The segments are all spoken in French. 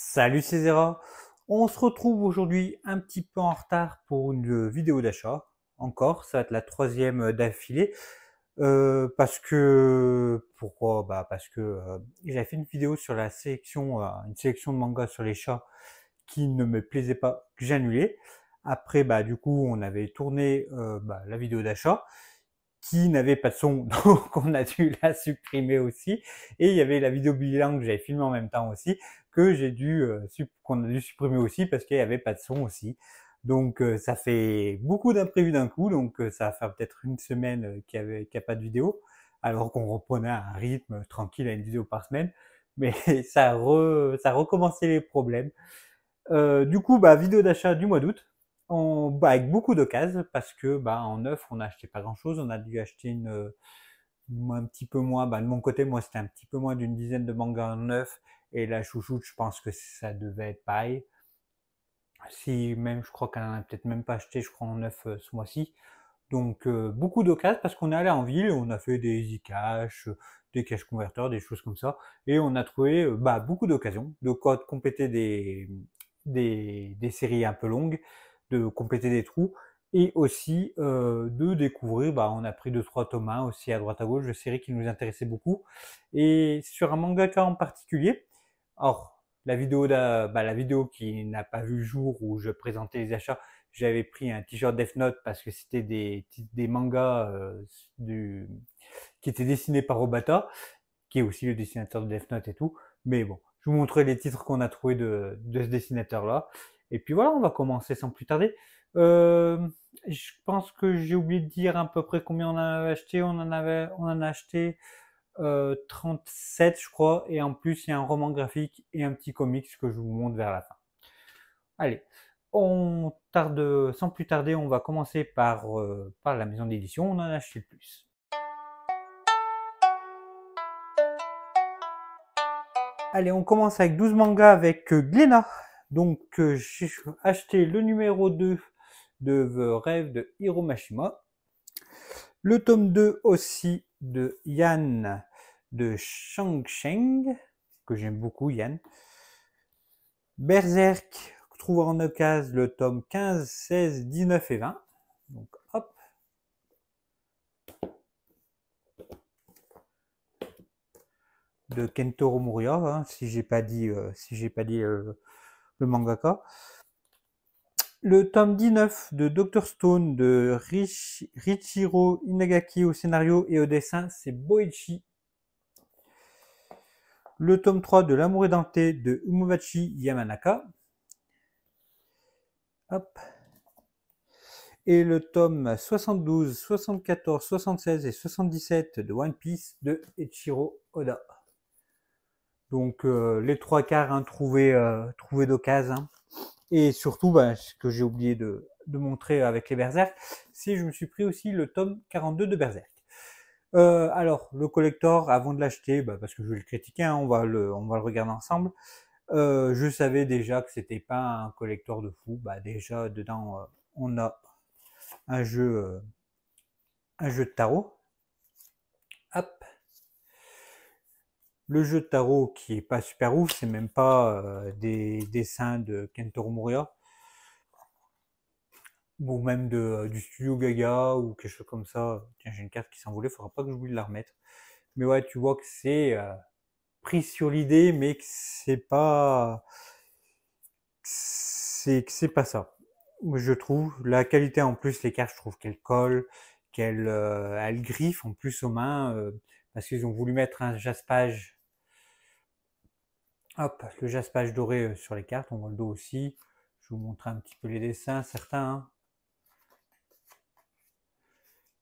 Salut, c'est Zera. On se retrouve aujourd'hui un petit peu en retard pour une vidéo d'achat. Encore, ça va être la troisième d'affilée. Pourquoi? Parce que j'avais fait une vidéo sur la sélection, une sélection de mangas sur les chats qui ne me plaisait pas, que j'ai annulé. Après, du coup, on avait tourné la vidéo d'achat qui n'avait pas de son, donc on a dû la supprimer aussi. Et il y avait la vidéo bilan que j'avais filmée en même temps aussi, que qu'on a dû supprimer aussi parce qu'il n'y avait pas de son aussi. Donc ça fait beaucoup d'imprévus d'un coup, donc ça va faire peut-être une semaine qu'il n'y a pas de vidéo, alors qu'on reprenait un rythme tranquille à une vidéo par semaine. Mais ça a recommencé les problèmes. Du coup, vidéo d'achat du mois d'août, avec beaucoup d'occasions, parce que en neuf, on n'a acheté pas grand-chose. On a dû acheter un petit peu moins. De mon côté, moi, c'était un petit peu moins d'une dizaine de mangas en neuf. Et la chouchoute, je pense que ça devait être pareil. Si même, je crois qu'elle en a peut-être même pas acheté, je crois, en neuf ce mois-ci. Donc beaucoup d'occasions parce qu'on est allé en ville, on a fait des e-cash, des cash converteurs, des choses comme ça, et on a trouvé beaucoup d'occasions, de quoi de compléter des séries un peu longues, de compléter des trous, et aussi de découvrir, on a pris deux trois tomes aussi à droite à gauche de séries qui nous intéressaient beaucoup, et sur un mangaka en particulier. Or la vidéo qui n'a pas vu le jour où je présentais les achats, j'avais pris un t-shirt Death Note parce que c'était des mangas qui étaient dessinés par Obata, qui est aussi le dessinateur de Death Note et tout. Mais bon, je vous montrerai les titres qu'on a trouvés de ce dessinateur-là. Et puis voilà, on va commencer sans plus tarder. Euh, je pense que j'ai oublié de dire à peu près combien on en avait acheté. On en a acheté 37, je crois. Et en plus, il y a un roman graphique et un petit comics que je vous montre vers la fin. Allez, sans plus tarder, on va commencer par la maison d'édition. On en a acheté le plus. Allez, on commence avec 12 mangas avec Glénat. Donc, j'ai acheté le numéro 2 de The Rêve de Hiro Mashima. Le tome 2 aussi de Yann de Shangsheng, que j'aime beaucoup, Yann. Berserk, trouve en occasion le tome 15, 16, 19 et 20. Donc, hop. De Kentaro Moriya, hein, si j'ai pas dit le mangaka. Le tome 19 de Dr Stone de Richiro Inagaki au scénario et au dessin, c'est Boichi. Le tome 3 de L'amour édenté de Umobachi Yamanaka. Hop. Et le tome 72, 74, 76 et 77 de One Piece de Eiichiro Oda. Donc les trois quarts trouvés d'occasion. Hein. Et surtout, ce que j'ai oublié de montrer avec les Berserk, c'est que je me suis pris aussi le tome 42 de Berserk. Alors, le collector, avant de l'acheter, parce que je vais le critiquer, hein, on va le regarder ensemble. Je savais déjà que c'était pas un collector de fou. Déjà dedans, on a un jeu de tarot. Hop. Le jeu de tarot qui est pas super ouf, c'est même pas des dessins de Kentaro Moriya, ou même du studio Gaga ou quelque chose comme ça. Tiens, j'ai une carte qui s'envolait, faudra pas que j'oublie de la remettre. Mais ouais, tu vois que c'est pris sur l'idée, mais que c'est pas ça. Je trouve la qualité en plus, les cartes, je trouve qu'elles collent, qu'elles griffent en plus aux mains, parce qu'ils ont voulu mettre un jaspage. Hop, le jaspage doré sur les cartes, on voit le dos aussi. Je vous montre un petit peu les dessins, certains. Hein.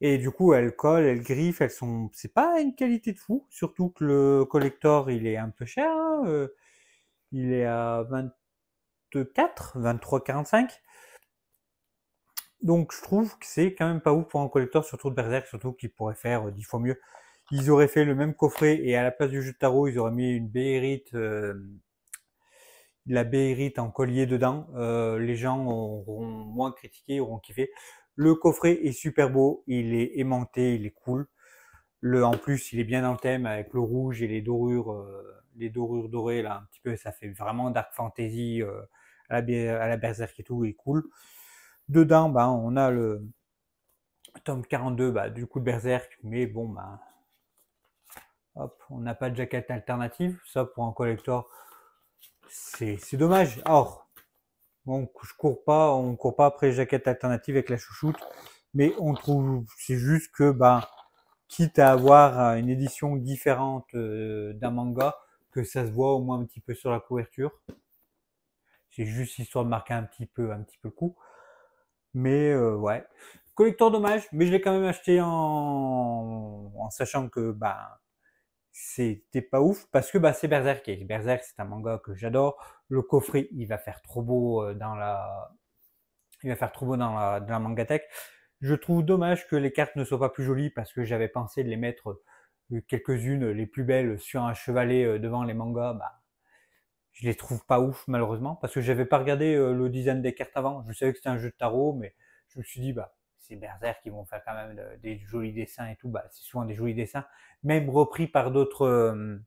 Et du coup, elles collent, elles griffent, c'est pas une qualité de fou, surtout que le collector, il est un peu cher. Hein, il est à 24, 23,45. Donc je trouve que c'est quand même pas ouf pour un collector, surtout de Berserk, surtout qu'il pourrait faire 10 fois mieux. Ils auraient fait le même coffret et à la place du jeu de tarot, ils auraient mis une béhérite, la béhérite en collier dedans. Les gens auront moins critiqué, auront kiffé. Le coffret est super beau, il est aimanté, il est cool. En plus, il est bien dans le thème avec le rouge et les dorures dorées là, un petit peu, ça fait vraiment dark fantasy à la Berserk et tout, il est cool. Dedans, ben, on a le tome 42, bah, du coup de Berserk, mais bon, ben, hop, on n'a pas de jaquette alternative. Ça, pour un collector, c'est dommage. Or, bon, on court pas après les jaquettes alternatives avec la chouchoute, mais on trouve, c'est juste que, ben, quitte à avoir une édition différente d'un manga, que ça se voit au moins un petit peu sur la couverture. C'est juste histoire de marquer un petit peu le coup. Mais ouais, collector dommage, mais je l'ai quand même acheté en sachant que bah c'était pas ouf parce que bah c'est Berserk et Berserk c'est un manga que j'adore. Le coffret il va faire trop beau il va faire trop beau dans la mangatech. Je trouve dommage que les cartes ne soient pas plus jolies parce que j'avais pensé de les mettre quelques-unes les plus belles sur un chevalet devant les mangas. Bah, je les trouve pas ouf malheureusement parce que j'avais pas regardé le design des cartes avant. Je savais que c'était un jeu de tarot, mais je me suis dit bah c'est Berserk qui vont faire quand même des jolis dessins et tout. Bah c'est souvent des jolis dessins, même repris par d'autres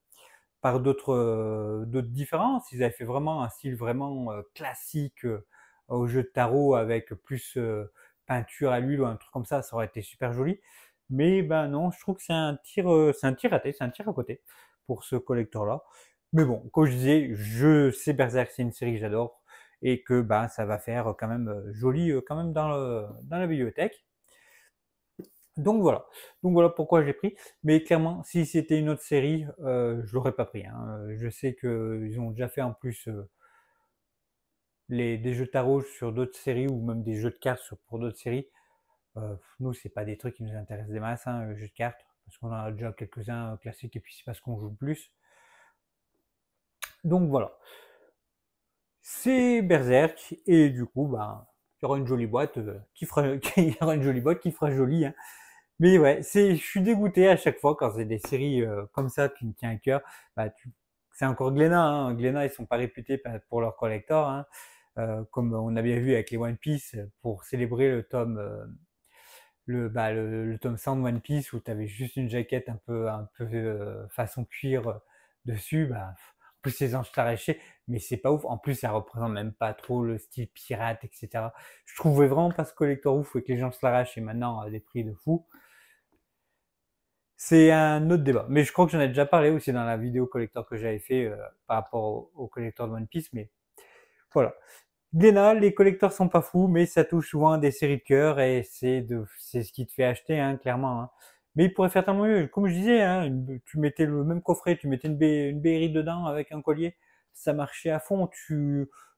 différences. Ils avaient fait vraiment un style vraiment classique au jeu de tarot avec plus peinture à l'huile ou un truc comme ça aurait été super joli. Mais ben non, je trouve que c'est un tir raté, c'est un tir à côté pour ce collector-là. Mais bon, comme je disais, je sais Berserk, c'est une série que j'adore et que ben ça va faire quand même joli quand même dans la bibliothèque. Donc voilà. Donc voilà pourquoi j'ai pris. Mais clairement, si c'était une autre série, je l'aurais pas pris, hein. Je sais qu'ils ont déjà fait en plus des jeux de tarot sur d'autres séries ou même des jeux de cartes pour d'autres séries. Nous, c'est pas des trucs qui nous intéressent des masses, hein, jeux de cartes, parce qu'on en a déjà quelques-uns classiques et puis c'est parce qu'on joue plus. Donc voilà. C'est Berserk et du coup, ben, il y aura une jolie boîte qui fera, il y aura une jolie boîte qui fera joli, hein. Mais ouais, je suis dégoûté à chaque fois quand c'est des séries comme ça qui me tient à cœur. Bah, c'est encore Glénat, hein. Glénat, ils sont pas réputés pour leur collector, hein. Comme on a bien vu avec les One Piece pour célébrer le tome, le tome 100 de One Piece où tu avais juste une jaquette un peu façon cuir dessus. Bah, en plus les anges t'arrachaient, mais c'est pas ouf. En plus, ça représente même pas trop le style pirate, etc. Je trouvais vraiment pas ce collector ouf et que les gens se l'arrachent et maintenant à des prix de fou. C'est un autre débat. Mais je crois que j'en ai déjà parlé aussi dans la vidéo collector que j'avais fait par rapport au collector de One Piece. Mais voilà. Glénat, les collecteurs sont pas fous, mais ça touche souvent à des séries de cœur et c'est ce qui te fait acheter, hein, clairement, hein. Mais il pourrait faire tellement mieux. Comme je disais, hein, tu mettais le même coffret, tu mettais une BRI dedans avec un collier, ça marchait à fond.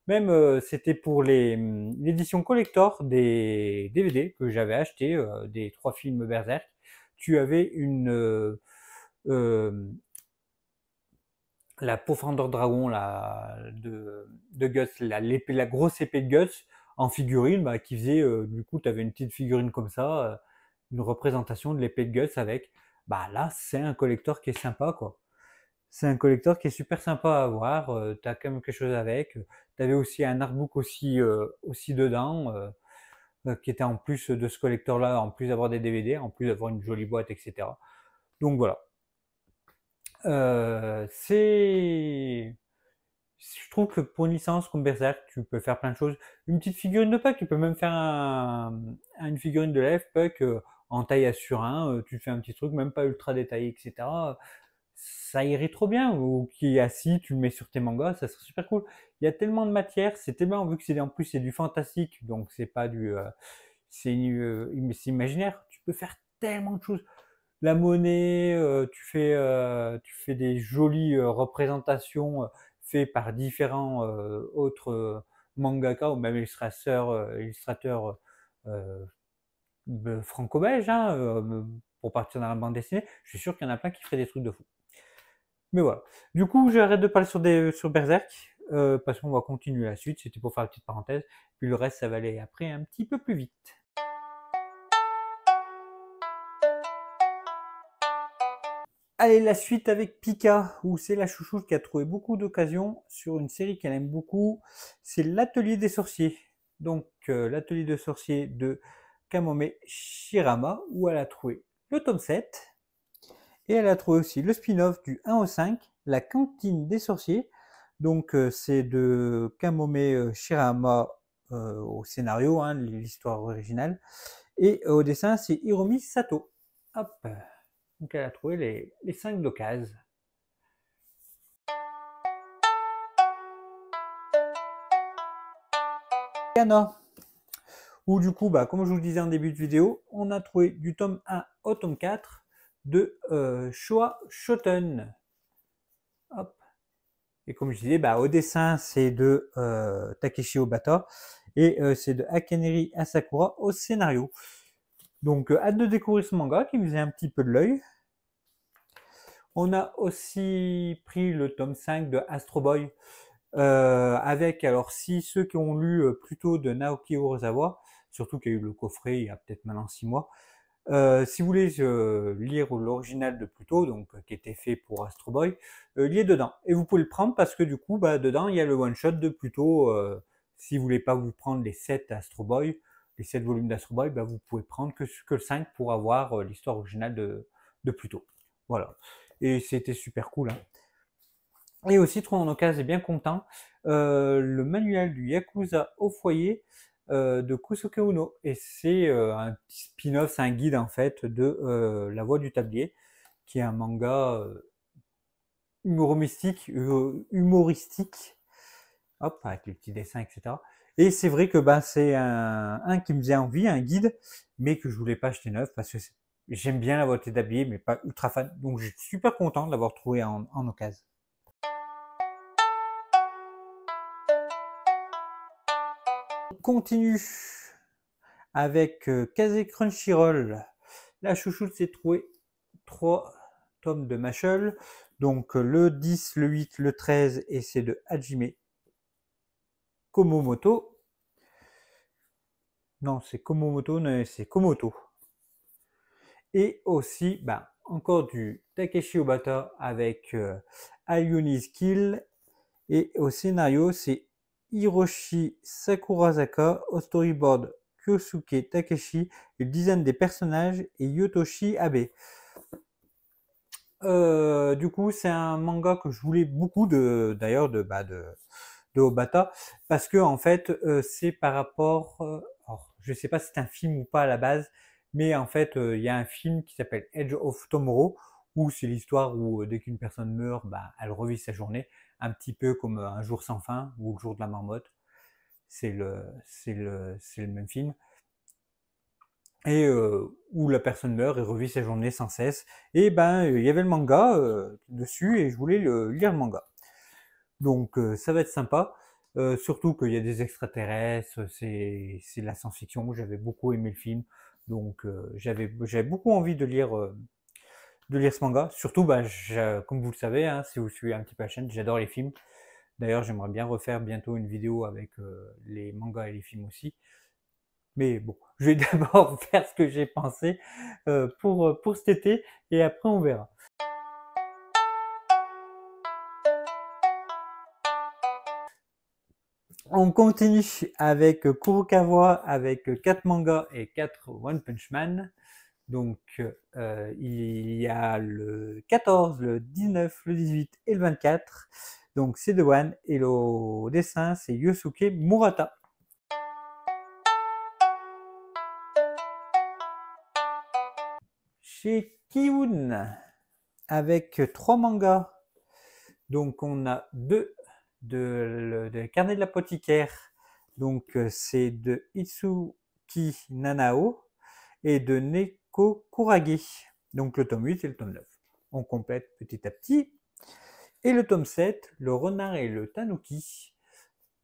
Même c'était pour l'édition collector des DVD que j'avais acheté des 3 films Berserk. Tu avais euh, la Pathfinder Dragon de Guts, la grosse épée de Guts en figurine, bah, qui faisait, du coup, tu avais une petite figurine comme ça, une représentation de l'épée de Guts avec, bah là, c'est un collector qui est sympa, quoi. C'est un collector qui est super sympa à avoir, t'as quand même quelque chose avec. T'avais aussi un artbook aussi dedans, qui était en plus de ce collector-là, en plus d'avoir des DVD, en plus d'avoir une jolie boîte, etc. Donc voilà. C'est je trouve que pour une licence comme Berserk, tu peux faire plein de choses. Une petite figurine de Puck, tu peux même faire une figurine de l'élève Puck en taille à sur 1, tu fais un petit truc, même pas ultra détaillé, etc. Ça irait trop bien. Ou qui est assis, tu le mets sur tes mangas, ça serait super cool. Il y a tellement de matière, c'est tellement, vu que c'est en plus c'est du fantastique, donc c'est pas c'est imaginaire, tu peux faire tellement de choses. La monnaie, tu fais des jolies représentations faites par différents autres mangaka ou même illustrateurs euh, franco-belges, hein, pour partir dans la bande dessinée. Je suis sûr qu'il y en a plein qui feraient des trucs de fou. Mais voilà. Du coup, j'arrête de parler sur Berserk parce qu'on va continuer la suite. C'était pour faire une petite parenthèse. Puis le reste, ça va aller après un petit peu plus vite. Allez, la suite avec Pika, où c'est la chouchoute qui a trouvé beaucoup d'occasions sur une série qu'elle aime beaucoup. C'est l'Atelier des sorciers. Donc, l'Atelier des sorciers de Kamome Shirama, où elle a trouvé le tome 7. Et elle a trouvé aussi le spin-off du 1 au 5, La cantine des sorciers. Donc c'est de Kamome Shirama au scénario, hein, l'histoire originale. Et au dessin, c'est Hiromi Sato. Hop. Donc elle a trouvé les 5 d'occasion. Kana, où du coup, bah, comme je vous le disais en début de vidéo, on a trouvé du tome 1 au tome 4 de Showa Shoten. Hop. Et comme je disais, bah, au dessin, c'est de Takeshi Obata et c'est de Akaneri Asakura au scénario. Donc, hâte de découvrir ce manga qui me faisait un petit peu de l'œil. On a aussi pris le tome 5 de Astro Boy avec, alors si ceux qui ont lu plutôt de Naoki Urasawa, surtout qu'il y a eu le coffret il y a peut-être maintenant 6 mois, si vous voulez lire l'original de Pluto, donc qui était fait pour Astro Boy, il est dedans. Et vous pouvez le prendre parce que du coup, bah, dedans, il y a le one-shot de Pluto. Si vous voulez pas vous prendre les 7 Astro Boy, les 7 volumes d'Astro Boy, bah, vous pouvez prendre que le 5 pour avoir l'histoire originale de Pluto. Voilà. Et c'était super cool. Hein. Et aussi, trop en occasion, et bien content, le manuel du Yakuza au foyer de Kusuke Uno. Et c'est un petit spin-off, c'est un guide en fait de La Voix du Tablier, qui est un manga humoristique, hop, avec les petits dessins, etc. Et c'est vrai que bah, c'est un qui me faisait envie, un guide, mais que je voulais pas acheter neuf parce que j'aime bien La Voix du Tablier, mais pas ultra fan. Donc je suis super content de l'avoir trouvé en occasion. Continue avec Kaze Crunchyroll. La chouchoute s'est trouvé 3 tomes de Mashal. Donc le 10, le 8, le 13 et c'est de Hajime Komomoto. Non, c'est Komomoto, c'est Komoto. Et aussi, bah, encore du Takeshi Obata avec Ayuni's Kill. Et au scénario, c'est Hiroshi Sakurazaka, au storyboard Kyosuke Takeshi, et le design des personnages et Yotoshi Abe. Du coup, c'est un manga que je voulais beaucoup d'ailleurs de Obata parce que en fait, c'est par rapport. Alors, je sais pas si c'est un film ou pas à la base, mais en fait, il y a un film qui s'appelle Edge of Tomorrow où c'est l'histoire où dès qu'une personne meurt, bah, elle revit sa journée, un petit peu comme Un jour sans fin ou Le jour de la marmotte. C'est le même film et où la personne meurt et revit sa journée sans cesse. Et ben, il y avait le manga dessus et je voulais lire le manga. Donc ça va être sympa. Surtout qu'il y a des extraterrestres, c'est de la science-fiction. J'avais beaucoup aimé le film, donc j'avais beaucoup envie de lire ce manga. Surtout, bah, comme vous le savez, hein, si vous suivez un petit peu la chaîne, j'adore les films. D'ailleurs, j'aimerais bien refaire bientôt une vidéo avec les mangas et les films aussi. Mais bon, je vais d'abord faire ce que j'ai pensé pour cet été et après on verra. On continue avec Kurokawa avec 4 mangas et 4 One Punch Man. Donc il y a le 14, le 19, le 18 et le 24. Donc c'est de One et le dessin c'est Yosuke Murata. Chez Kiun avec 3 mangas. Donc on a 2 de Carnet de l'apothicaire. Donc c'est de Itsuki Nanao et de Neko Kurage. Donc le tome 8 et le tome 9. On complète petit à petit. Et le tome 7, Le renard et le tanuki.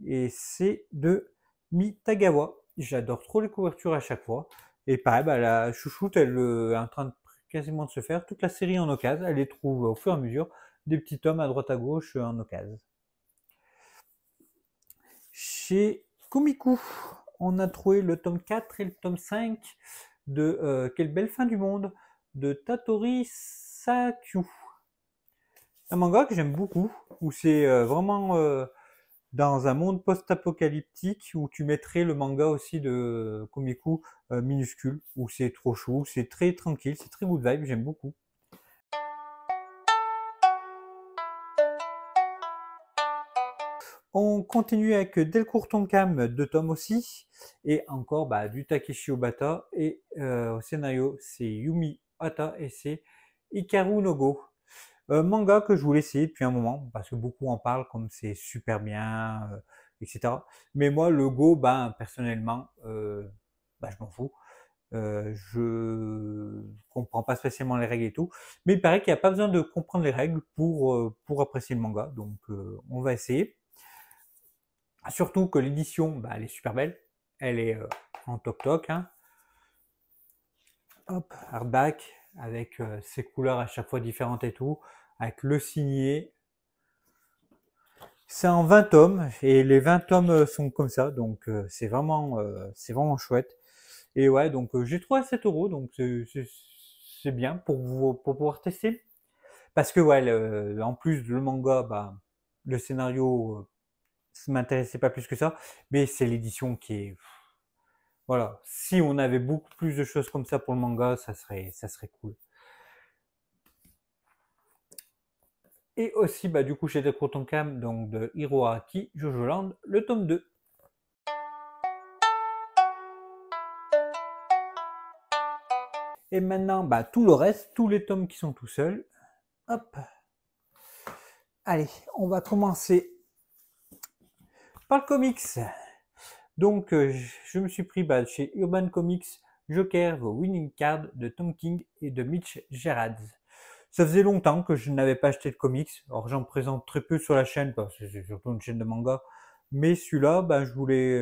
Et c'est de Mitagawa. J'adore trop les couvertures à chaque fois. Et pareil, bah, la chouchoute, elle est en train de quasiment de se faire. Toute la série en occasion, elle les trouve au fur et à mesure. Des petits tomes à droite à gauche en occasion. Chez Komiku, on a trouvé le tome 4 et le tome 5 de Quelle belle fin du monde de Tatori Sakyu. Un manga que j'aime beaucoup, où c'est vraiment dans un monde post-apocalyptique où tu mettrais le manga aussi de Komiku minuscule, où c'est trop chou, c'est très tranquille, c'est très good vibe, j'aime beaucoup. On continue avec Delcourt Tonkam, 2 tomes aussi, et encore du Takeshi Obata, et au scénario c'est Yumi Hata et c'est Hikaru Nogo. Manga que je voulais essayer depuis un moment, parce que beaucoup en parlent comme c'est super bien, etc. Mais moi, le Go, personnellement, je m'en fous. Je comprends pas spécialement les règles et tout, mais il paraît qu'il n'y a pas besoin de comprendre les règles pour apprécier le manga, donc on va essayer. Surtout que l'édition, elle est super belle, elle est en toc-toc, hein. Hop, hardback, avec ses couleurs à chaque fois différentes et tout, avec le signé. C'est en 20 tomes, et les 20 tomes sont comme ça, donc c'est vraiment chouette. Et ouais, donc j'ai trouvé à 7 €, donc c'est bien pour pouvoir tester. Parce que ouais, en plus le manga, le scénario m'intéressait pas plus que ça, mais c'est l'édition qui est... Voilà, si on avait beaucoup plus de choses comme ça pour le manga, ça serait cool. Et aussi, du coup, chez Delcourt Tonkam, donc de Hiroaki Jojo Land, le tome 2. Et maintenant, tout le reste, tous les tomes qui sont tout seuls. Hop. Allez, on va commencer par le comics. Donc, je me suis pris chez Urban Comics Joker, The Winning Card de Tom King et de Mitch Gerads. Ça faisait longtemps que je n'avais pas acheté de comics. Alors, j'en présente très peu sur la chaîne parce que c'est surtout une chaîne de manga. Mais celui-là, je voulais.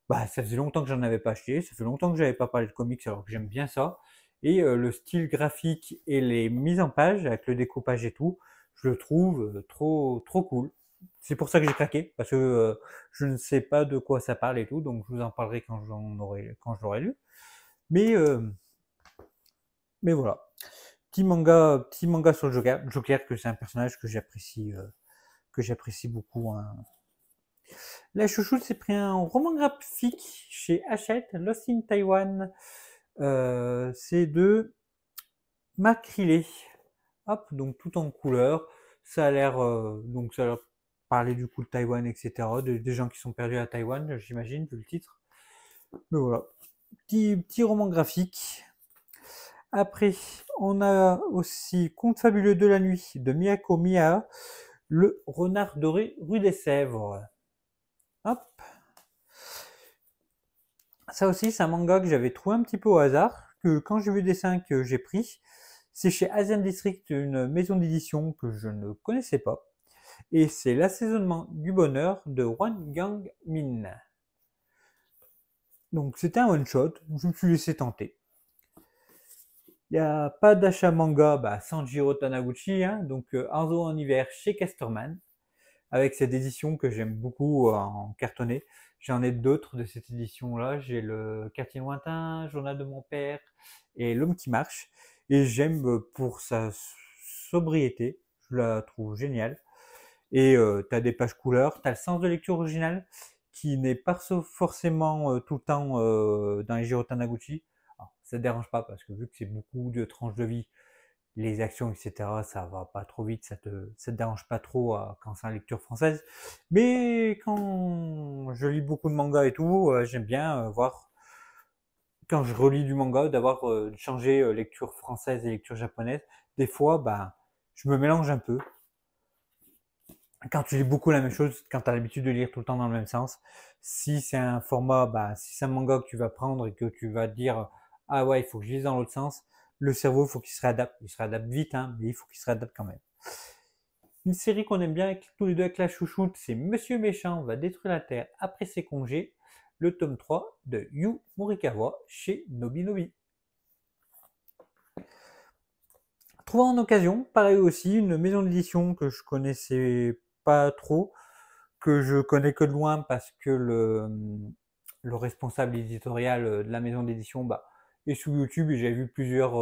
Ça faisait longtemps que j'en avais pas acheté. Ça fait longtemps que j'avais pas parlé de comics alors que j'aime bien ça. Et le style graphique et les mises en page avec le découpage et tout, je le trouve trop trop cool. C'est pour ça que j'ai craqué parce que je ne sais pas de quoi ça parle et tout, donc je vous en parlerai quand je l'aurai lu. Mais voilà, petit manga sur le Joker. Joker que c'est un personnage que j'apprécie beaucoup, hein. La chouchoute s'est pris un roman graphique chez Hachette, Lost in Taiwan. C'est de Marc Riley. Hop, donc tout en couleur. Ça a l'air parler du coup de Taïwan, etc. Des gens qui sont perdus à Taïwan, j'imagine, vu le titre. Mais voilà, petit roman graphique. Après, on a aussi Conte fabuleux de la nuit de Miyako Miya, le renard doré rue des Sèvres. Hop. Ça aussi, c'est un manga que j'avais trouvé un petit peu au hasard, que quand j'ai vu le dessin que j'ai pris. C'est chez Asian District, une maison d'édition que je ne connaissais pas. Et c'est l'assaisonnement du bonheur de Wang Gang Min. Donc c'était un one shot, je me suis laissé tenter. Il n'y a pas d'achat manga Sanjiro Taniguchi, hein, donc Arzo en hiver chez Casterman, avec cette édition que j'aime beaucoup en cartonné. J'en ai d'autres de cette édition-là. J'ai le Quartier lointain, Journal de mon père et L'homme qui marche. Et j'aime pour sa sobriété, je la trouve géniale. Et tu as des pages couleurs, tu as le sens de lecture original qui n'est pas forcément tout le temps dans les Jiro Taniguchi. Alors, ça ne dérange pas parce que vu que c'est beaucoup de tranches de vie, les actions, etc., ça va pas trop vite, ça te dérange pas trop quand c'est en lecture française. Mais quand je lis beaucoup de mangas et tout, j'aime bien voir, quand je relis du manga, d'avoir changé lecture française et lecture japonaise. Des fois, je me mélange un peu. Quand tu lis beaucoup la même chose, quand tu as l'habitude de lire tout le temps dans le même sens, si c'est un format, si c'est un manga que tu vas prendre et que tu vas te dire, ah ouais, il faut que je lise dans l'autre sens, le cerveau, il faut qu'il se réadapte. Il se réadapte vite, hein, mais il faut qu'il se réadapte quand même. Une série qu'on aime bien tous les deux avec la chouchoute, c'est Monsieur Méchant va détruire la Terre après ses congés, le tome 3 de Yu Morikawa chez Nobinobi. Trouvé en occasion, pareil aussi, une maison d'édition que je connaissais pas trop, que je connais que de loin parce que le responsable éditorial de la maison d'édition est sur YouTube et j'ai vu plusieurs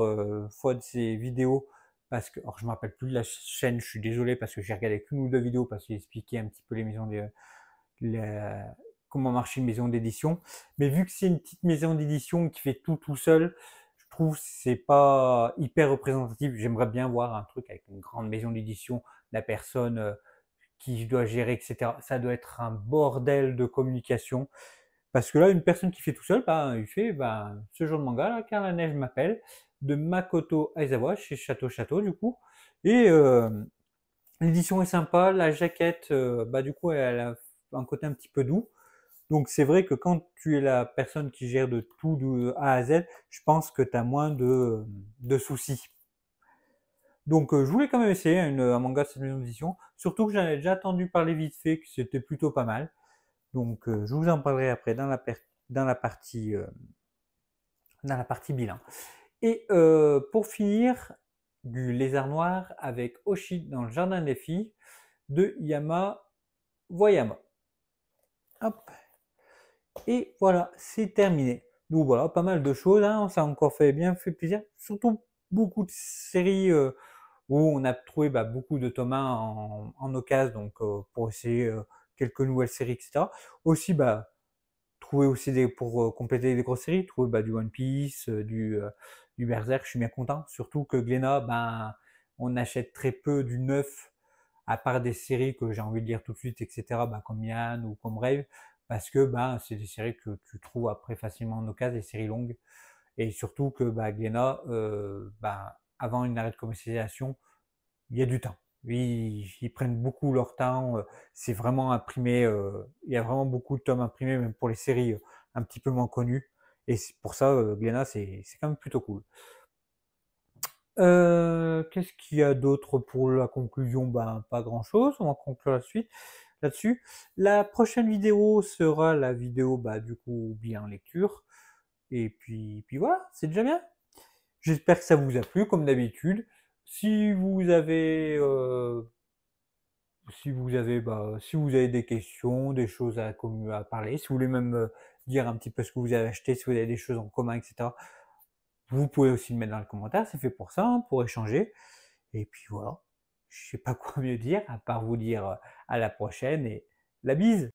fois de ses vidéos parce que, alors je me rappelle plus de la chaîne, je suis désolé parce que j'ai regardé qu'une ou deux vidéos parce qu'il expliquait un petit peu comment marcher une maison d'édition. Mais vu que c'est une petite maison d'édition qui fait tout seul, je trouve que c'est pas hyper représentatif. J'aimerais bien voir un truc avec une grande maison d'édition, la personne qui doit gérer, etc. Ça doit être un bordel de communication. Parce que là, une personne qui fait tout seul, bah, il fait bah, ce genre de manga, là, Car la neige m'appelle, de Makoto Aizawa, chez Château Château, du coup. Et l'édition est sympa, la jaquette, bah, du coup, elle a un côté un petit peu doux. Donc c'est vrai que quand tu es la personne qui gère de tout de A à Z, je pense que tu as moins de soucis. Donc je voulais quand même essayer un manga de cette maison d'édition, surtout que j'avais déjà entendu parler vite fait que c'était plutôt pas mal. Donc je vous en parlerai après dans la partie bilan. Et pour finir, du lézard noir avec Oshi dans le jardin des filles de Yama Voyama. Hop. Et voilà, c'est terminé. Donc voilà, pas mal de choses, hein, ça a encore bien fait plaisir. Surtout beaucoup de séries où on a trouvé bah, beaucoup de tomes en occasion, donc pour essayer quelques nouvelles séries, etc. Aussi, bah, trouver aussi pour compléter des grosses séries, trouver bah, du One Piece, du Berserk, je suis bien content. Surtout que Glénat, ben, on achète très peu du neuf, à part des séries que j'ai envie de lire tout de suite, etc., bah, comme Yann ou comme Rave, parce que bah, c'est des séries que tu trouves après facilement en occasion, des séries longues. Et surtout que bah, Glénat, bah, avant une arrêt de commercialisation, il y a du temps. Ils prennent beaucoup leur temps. C'est vraiment imprimé. Il y a vraiment beaucoup de tomes imprimés, même pour les séries un petit peu moins connues. Et pour ça, Glénat, c'est quand même plutôt cool. Qu'est-ce qu'il y a d'autre pour la conclusion? Ben, pas grand-chose. On va conclure la suite là-dessus. La prochaine vidéo sera la vidéo, bah, du coup, bien lecture. Et puis voilà, c'est déjà bien. J'espère que ça vous a plu, comme d'habitude. Si vous avez si vous avez des questions, des choses à parler, si vous voulez même dire un petit peu ce que vous avez acheté, si vous avez des choses en commun, etc., vous pouvez aussi le mettre dans les commentaires, c'est fait pour ça, hein, pour échanger. Et puis voilà, je sais pas quoi mieux dire, à part vous dire à la prochaine et la bise.